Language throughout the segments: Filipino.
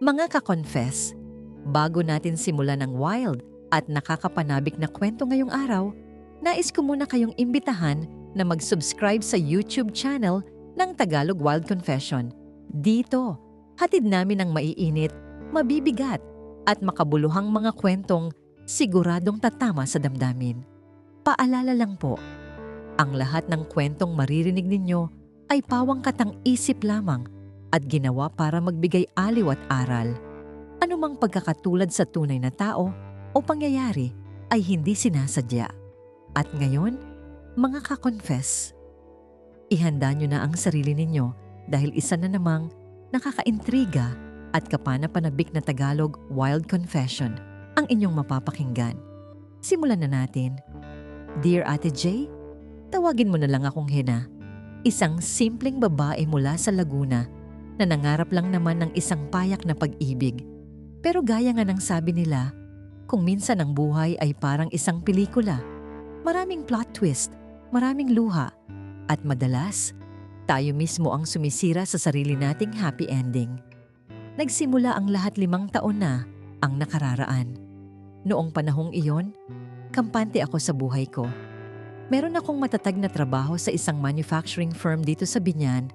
Mga ka-confess, bago natin simulan ng wild at nakakapanabik na kwento ngayong araw, nais ko muna kayong imbitahan na mag-subscribe sa YouTube channel ng Tagalog Wild Confession. Dito, hatid namin ang maiinit, mabibigat at makabuluhang mga kwentong siguradong tatama sa damdamin. Paalala lang po, ang lahat ng kwentong maririnig ninyo ay pawang katang-isip lamang at ginawa para magbigay aliw at aral. Anumang pagkakatulad sa tunay na tao o pangyayari ay hindi sinasadya. At ngayon, mga ka-confess, ihanda nyo na ang sarili ninyo dahil isa na namang nakakaintriga at kapana-panabik na Tagalog Wild Confession ang inyong mapapakinggan. Simulan na natin. Dear Ate J, tawagin mo na lang akong Hina. Isang simpleng babae mula sa Laguna na nangarap lang naman ng isang payak na pag-ibig. Pero gaya nga ng sabi nila, kung minsan ang buhay ay parang isang pelikula. Maraming plot twist, maraming luha, at madalas, tayo mismo ang sumisira sa sarili nating happy ending. Nagsimula ang lahat 5 taon na ang nakararaan. Noong panahong iyon, kampante ako sa buhay ko. Meron akong matatag na trabaho sa isang manufacturing firm dito sa Binyan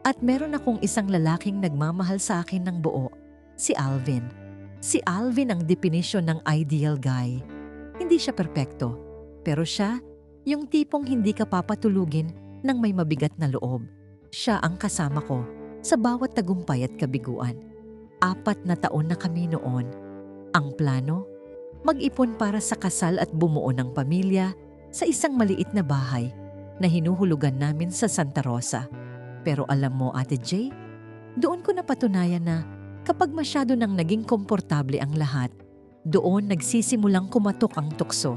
at meron akong isang lalaking nagmamahal sa akin ng buo, si Alvin. Si Alvin ang definition ng ideal guy. Hindi siya perpekto, pero siya yung tipong hindi ka papatulugin ng may mabigat na loob. Siya ang kasama ko sa bawat tagumpay at kabiguan. 4 na taon na kami noon. Ang plano, mag-ipon para sa kasal at bumuo ng pamilya sa isang maliit na bahay na hinuhulugan namin sa Santa Rosa. Pero alam mo, Ate J, doon ko napatunayan na kapag masyado nang naging komportable ang lahat, doon nagsisimulang kumatok ang tukso.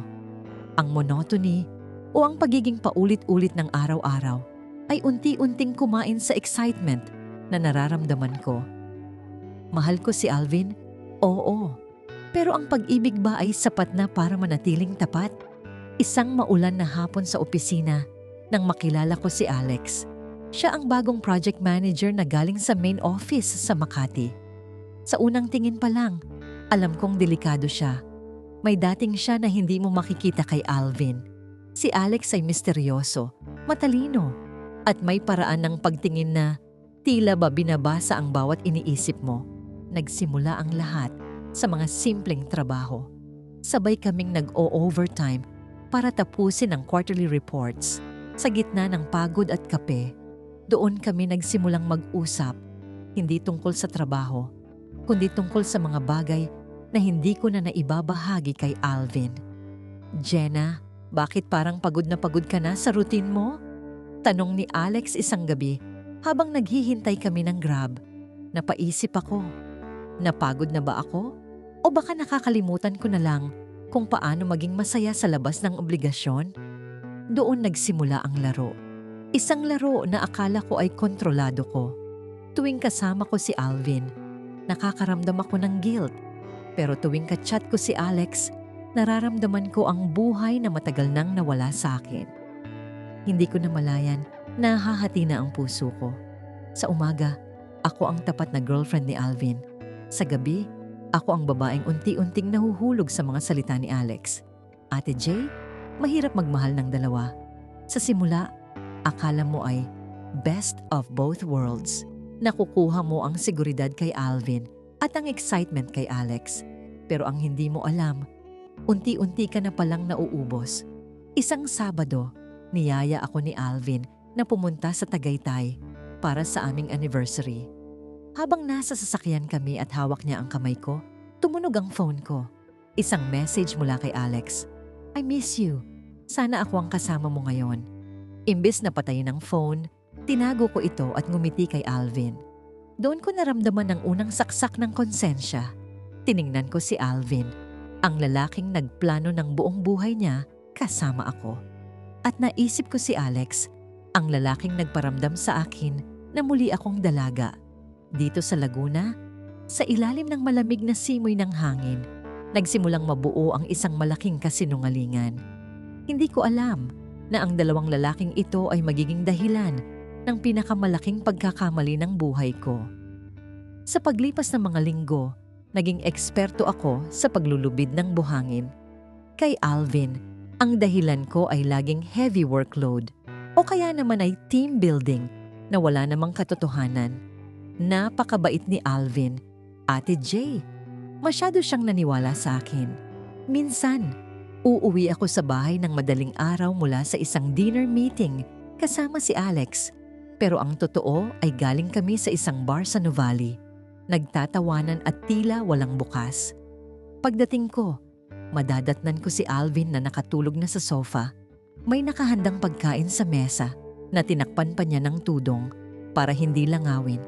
Ang monotony o ang pagiging paulit-ulit ng araw-araw ay unti-unting kumain sa excitement na nararamdaman ko. Mahal ko si Alvin? Oo. Pero ang pag-ibig ba ay sapat na para manatiling tapat? Isang maulan na hapon sa opisina nang makilala ko si Alex. Siya ang bagong project manager na galing sa main office sa Makati. Sa unang tingin pa lang, alam kong delikado siya. May dating siya na hindi mo makikita kay Alvin. Si Alex ay misteryoso, matalino, at may paraan ng pagtingin na tila ba binabasa ang bawat iniisip mo. Nagsimula ang lahat sa mga simpleng trabaho. Sabay kaming nag-o-overtime para tapusin ang quarterly reports. Sa gitna ng pagod at kape, doon kami nagsimulang mag-usap, hindi tungkol sa trabaho, kundi tungkol sa mga bagay na hindi ko na naibabahagi kay Alvin. Jenna, bakit parang pagod ka na sa routine mo? Tanong ni Alex isang gabi habang naghihintay kami ng Grab. Napaisip ako, napagod na ba ako? O baka nakakalimutan ko na lang kung paano maging masaya sa labas ng obligasyon? Doon nagsimula ang laro. Isang laro na akala ko ay kontrolado ko. Tuwing kasama ko si Alvin, nakakaramdam ako ng guilt. Pero tuwing ka-chat ko si Alex, nararamdaman ko ang buhay na matagal nang nawala sa akin. Hindi ko namalayan, nahahati na ang puso ko. Sa umaga, ako ang tapat na girlfriend ni Alvin. Sa gabi, ako ang babaeng unti-unting nahuhulog sa mga salita ni Alex. Ate J, mahirap magmahal ng dalawa. Sa simula, akala mo ay best of both worlds. Nakukuha mo ang seguridad kay Alvin at ang excitement kay Alex. Pero ang hindi mo alam, unti-unti ka na palang nauubos. Isang Sabado, niyaya ako ni Alvin na pumunta sa Tagaytay para sa aming anniversary. Habang nasa sasakyan kami at hawak niya ang kamay ko, tumunog ang phone ko. Isang message mula kay Alex. I miss you. Sana ako ang kasama mo ngayon. Imbes na patayin ang phone, tinago ko ito at ngumiti kay Alvin. Doon ko naramdaman ang unang saksak ng konsensya. Tiningnan ko si Alvin, ang lalaking nagplano ng buong buhay niya kasama ako. At naisip ko si Alex, ang lalaking nagparamdam sa akin na muli akong dalaga. Dito sa Laguna, sa ilalim ng malamig na simoy ng hangin, nagsimulang mabuo ang isang malaking kasinungalingan. Hindi ko alam na ang dalawang lalaking ito ay magiging dahilan ng pinakamalaking pagkakamali ng buhay ko. Sa paglipas ng mga linggo, naging eksperto ako sa paglulubid ng buhangin. Kay Alvin, ang dahilan ko ay laging heavy workload o kaya naman ay team building na wala namang katotohanan. Napakabait ni Alvin, Ate Jay. Masyado siyang naniwala sa akin. Minsan, uuwi ako sa bahay ng madaling araw mula sa isang dinner meeting kasama si Alex. Pero ang totoo ay galing kami sa isang bar sa Nuvali. Nagtatawanan at tila walang bukas. Pagdating ko, madadatnan ko si Alvin na nakatulog na sa sofa. May nakahandang pagkain sa mesa na tinakpan pa niya ng tudong para hindi langawin.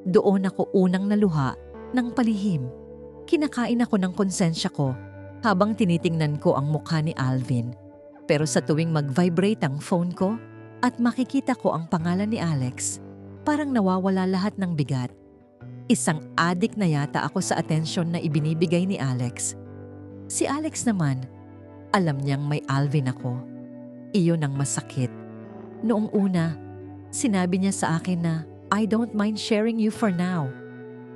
Doon ako unang naluha ng palihim. Kinakain ako ng konsensya ko habang tinitingnan ko ang mukha ni Alvin. Pero sa tuwing mag-vibrate ang phone ko at makikita ko ang pangalan ni Alex, parang nawawala lahat ng bigat. Isang adik na yata ako sa atensyon na ibinibigay ni Alex. Si Alex naman, alam niyang may Alvin ako. Iyon ang masakit. Noong una, sinabi niya sa akin na, "I don't mind sharing you for now."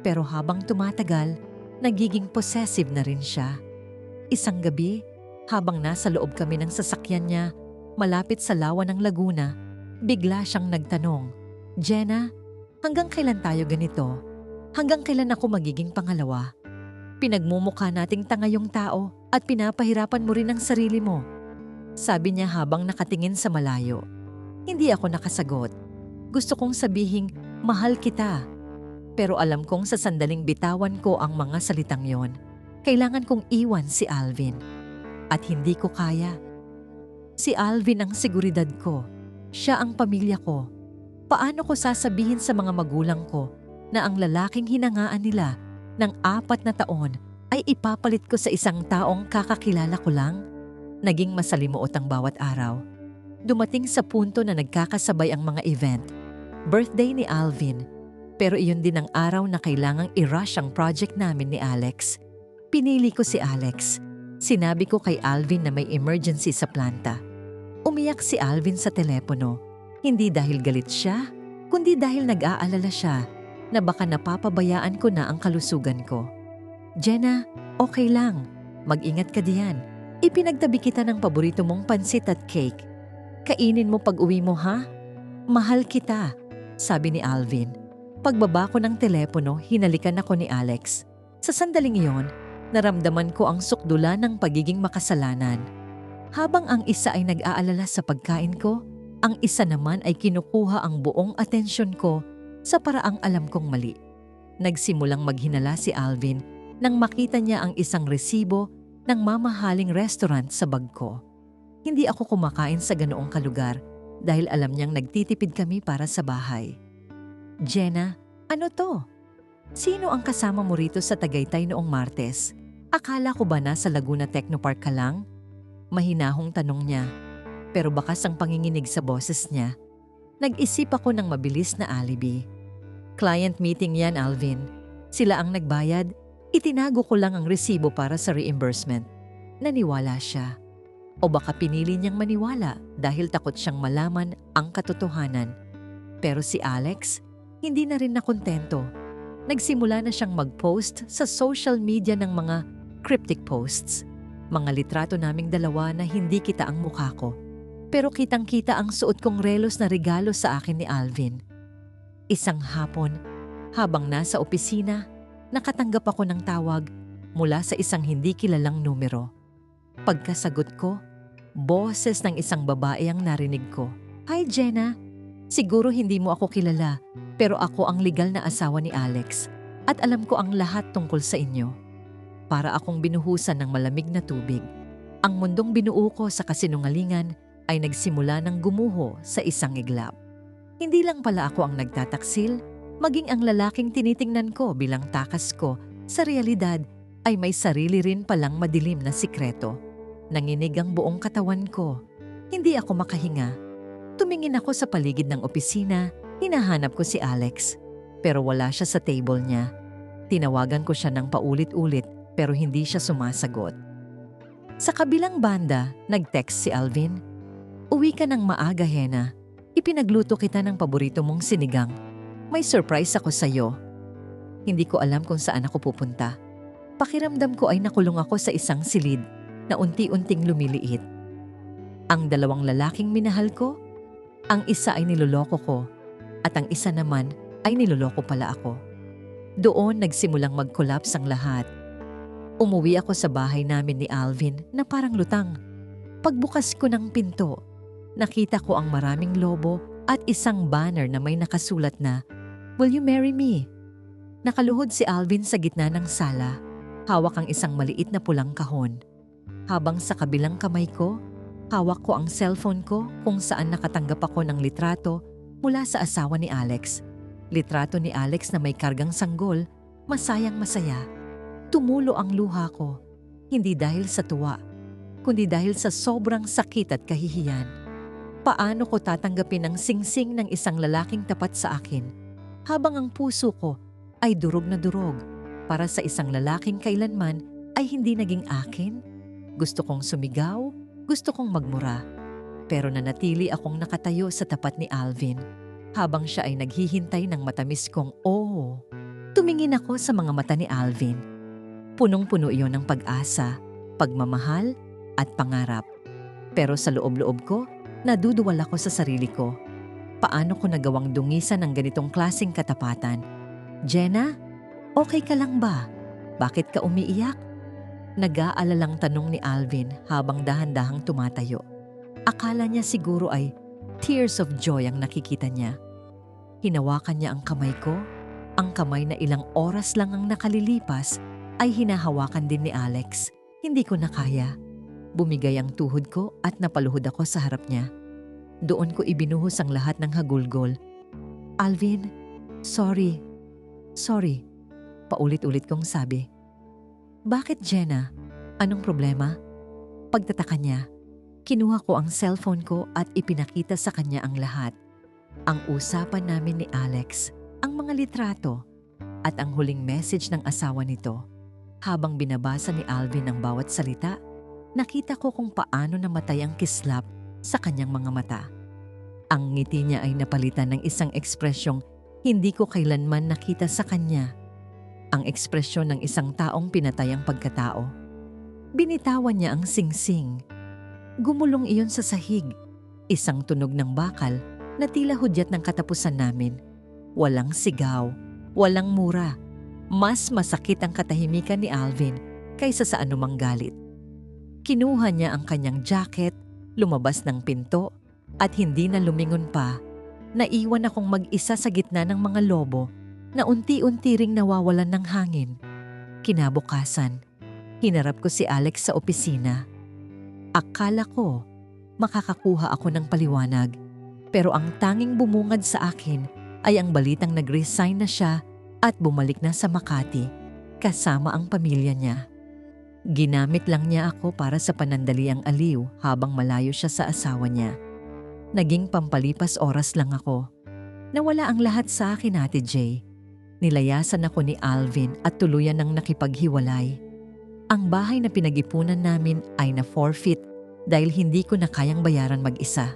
Pero habang tumatagal, nagiging possessive na rin siya. Isang gabi, habang nasa loob kami ng sasakyan niya, malapit sa lawa ng Laguna, bigla siyang nagtanong, "Jenna, hanggang kailan tayo ganito? Hanggang kailan ako magiging pangalawa? Pinagmumukha nating tanga yung tao at pinapahirapan mo rin ang sarili mo." Sabi niya habang nakatingin sa malayo. Hindi ako nakasagot. Gusto kong sabihing, "Mahal kita." Pero alam kong sa sandaling bitawan ko ang mga salitang yon, kailangan kong iwan si Alvin. At hindi ko kaya. Si Alvin ang seguridad ko. Siya ang pamilya ko. Paano ko sasabihin sa mga magulang ko na ang lalaking hinangaan nila ng 4 na taon ay ipapalit ko sa isang taong kakakilala ko lang? Naging masalimuot ang bawat araw. Dumating sa punto na nagkakasabay ang mga event. Birthday ni Alvin. Pero iyon din ang araw na kailangang i-rush ang project namin ni Alex. Pinili ko si Alex. Sinabi ko kay Alvin na may emergency sa planta. Umiyak si Alvin sa telepono. Hindi dahil galit siya, kundi dahil nag-aalala siya na baka napapabayaan ko na ang kalusugan ko. "Jenna, okay lang. Mag-ingat ka diyan. Ipinagtabi kita ng paborito mong pansit at cake. Kainin mo pag uwi mo, ha? Mahal kita," sabi ni Alvin. Pagbaba ko ng telepono, hinalikan ako ni Alex. Sa sandaling iyon, naramdaman ko ang sukdula ng pagiging makasalanan. Habang ang isa ay nag-aalala sa pagkain ko, ang isa naman ay kinukuha ang buong atensyon ko sa paraang alam kong mali. Nagsimulang maghinala si Alvin nang makita niya ang isang resibo ng mamahaling restaurant sa bag ko. Hindi ako kumakain sa ganoong kalugar dahil alam niyang nagtitipid kami para sa bahay. "Jenna, ano to? Sino ang kasama mo rito sa Tagaytay noong Martes? Akala ko ba nasa Laguna Technopark ka lang?" Mahinahong tanong niya, pero bakas ang panginginig sa boses niya. Nag-isip ako ng mabilis na alibi. "Client meeting yan, Alvin. Sila ang nagbayad. Itinago ko lang ang resibo para sa reimbursement." Naniwala siya. O baka pinili niyang maniwala dahil takot siyang malaman ang katotohanan. Pero si Alex, hindi na rin nakontento. Nagsimula na siyang mag-post sa social media ng mga cryptic posts. Mga litrato naming dalawa na hindi kita ang mukha ko. Pero kitang-kita ang suot kong relos na regalo sa akin ni Alvin. Isang hapon, habang nasa opisina, nakatanggap ako ng tawag mula sa isang hindi kilalang numero. Pagkasagot ko, boses ng isang babae ang narinig ko. "Hi Jenna, siguro hindi mo ako kilala, pero ako ang legal na asawa ni Alex at alam ko ang lahat tungkol sa inyo." Para akong binuhusan ng malamig na tubig. Ang mundong binuo ko sa kasinungalingan ay nagsimula ng gumuho sa isang iglap. Hindi lang pala ako ang nagtataksil, maging ang lalaking tinitingnan ko bilang takas ko sa realidad ay may sarili rin palang madilim na sikreto. Nanginig ang buong katawan ko. Hindi ako makahinga. Tumingin ako sa paligid ng opisina, hinahanap ko si Alex. Pero wala siya sa table niya. Tinawagan ko siya ng paulit-ulit pero hindi siya sumasagot. Sa kabilang banda, nag-text si Alvin. "Uwi ka ng maaga, Hena. Ipinagluto kita ng paborito mong sinigang. May surprise ako sa'yo." Hindi ko alam kung saan ako pupunta. Pakiramdam ko ay nakulong ako sa isang silid na unti-unting lumiliit. Ang dalawang lalaking minahal ko, ang isa ay niloloko ko at ang isa naman ay niloloko pala ako. Doon nagsimulang mag-collapse ang lahat. Umuwi ako sa bahay namin ni Alvin na parang lutang. Pagbukas ko ng pinto, nakita ko ang maraming lobo at isang banner na may nakasulat na, "Will you marry me?" Nakaluhod si Alvin sa gitna ng sala, hawak ang isang maliit na pulang kahon. Habang sa kabilang kamay ko, hawak ko ang cellphone ko kung saan nakatanggap ako ng litrato mula sa asawa ni Alex. Litrato ni Alex na may kargang sanggol, masayang masaya. Tumulo ang luha ko, hindi dahil sa tuwa, kundi dahil sa sobrang sakit at kahihiyan. Paano ko tatanggapin ang singsing ng isang lalaking tapat sa akin, habang ang puso ko ay durog na durog para sa isang lalaking kailanman ay hindi naging akin? Gusto kong sumigaw, gusto kong magmura, pero nanatili akong nakatayo sa tapat ni Alvin habang siya ay naghihintay ng matamis kong oo. Tumingin ako sa mga mata ni Alvin. Punong-puno iyon ng pag-asa, pagmamahal at pangarap. Pero sa loob-loob ko, naduduwal ako sa sarili ko. Paano ko nagawang dungisan ng ganitong klaseng katapatan? "Jenna, okay ka lang ba? Bakit ka umiiyak?" Nag-aalalang tanong ni Alvin habang dahan-dahang tumatayo. Akala niya siguro ay tears of joy ang nakikita niya. Hinawakan niya ang kamay ko, ang kamay na ilang oras lang ang nakalilipas ay hinahawakan din ni Alex. Hindi ko na kaya. Bumigay ang tuhod ko at napaluhod ako sa harap niya. Doon ko ibinuhos ang lahat ng hagulgol. "Alvin, sorry. Sorry." Paulit-ulit kong sabi. "Bakit, Jenna? Anong problema?" Pagtataka niya, kinuha ko ang cellphone ko at ipinakita sa kanya ang lahat. Ang usapan namin ni Alex, ang mga litrato, at ang huling message ng asawa nito. Habang binabasa ni Alvin ang bawat salita, nakita ko kung paano namatay ang kislap sa kanyang mga mata. Ang ngiti niya ay napalitan ng isang ekspresyong hindi ko kailanman nakita sa kanya. Ang ekspresyon ng isang taong pinatay ang pagkatao. Binitawan niya ang singsing. Gumulong iyon sa sahig. Isang tunog ng bakal na tila hudyat ng katapusan namin. Walang sigaw, walang mura. Mas masakit ang katahimikan ni Alvin kaysa sa anumang galit. Kinuha niya ang kanyang jacket, lumabas ng pinto, at hindi na lumingon pa. Naiwan akong mag-isa sa gitna ng mga lobo na unti-unti ring nawawalan ng hangin. Kinabukasan, hinarap ko si Alex sa opisina. Akala ko makakakuha ako ng paliwanag, pero ang tanging bumungad sa akin ay ang balitang nag-resign na siya at bumalik na sa Makati kasama ang pamilya niya. Ginamit lang niya ako para sa panandaliang aliw habang malayo siya sa asawa niya. Naging pampalipas oras lang ako. Nawala ang lahat sa akin, Ate Jay. Nilayasan ako ni Alvin at tuluyan ng nakipaghiwalay. Ang bahay na pinag-ipunan namin ay na-forfeit dahil hindi ko na kayang bayaran mag-isa.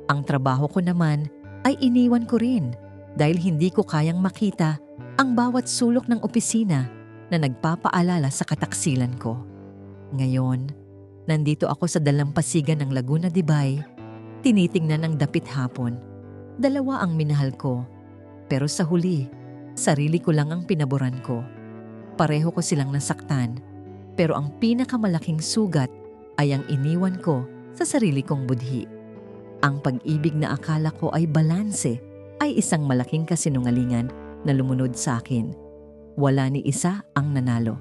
Ang trabaho ko naman ay iniwan ko rin dahil hindi ko kayang makita ang bawat sulok ng opisina na nagpapaalala sa kataksilan ko. Ngayon, nandito ako sa dalampasigan ng Laguna de Bay, tinitingnan ang dapit hapon. Dalawa ang minahal ko, pero sa huli, sarili ko lang ang pinaboran ko. Pareho ko silang nasaktan, pero ang pinakamalaking sugat ay ang iniwan ko sa sarili kong budhi. Ang pag-ibig na akala ko ay balanse ay isang malaking kasinungalingan na lumunod sa akin. Wala ni isa ang nanalo.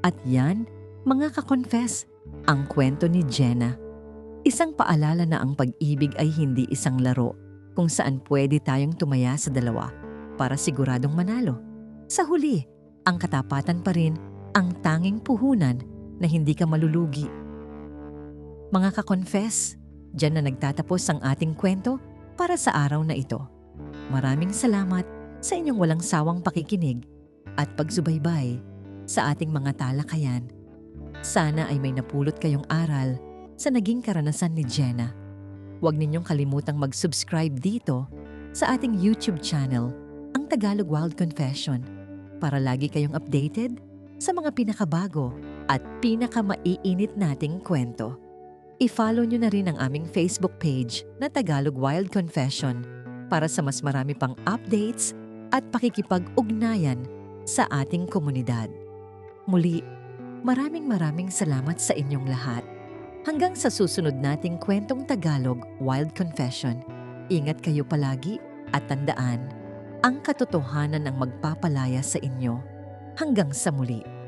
At yan, mga ka-confess, ang kwento ni Jenna. Isang paalala na ang pag-ibig ay hindi isang laro kung saan pwede tayong tumaya sa dalawa para siguradong manalo. Sa huli, ang katapatan pa rin ang tanging puhunan na hindi ka malulugi. Mga ka-confess, diyan na nagtatapos ang ating kwento para sa araw na ito. Maraming salamat sa inyong walang sawang pakikinig at pagsubaybay sa ating mga talakayan. Sana ay may napulot kayong aral sa naging karanasan ni Jenna. Huwag ninyong kalimutang mag-subscribe dito sa ating YouTube channel, ang Tagalog Wild Confession. para lagi kayong updated sa mga pinakabago at pinakamaiinit nating kwento. I-follow nyo na rin ang aming Facebook page na Tagalog Wild Confession para sa mas marami pang updates at pakikipag-ugnayan sa ating komunidad. Muli, maraming salamat sa inyong lahat. Hanggang sa susunod nating kwentong Tagalog Wild Confession, ingat kayo palagi at tandaan, ang katotohanan ang magpapalaya sa inyo. Hanggang sa muli.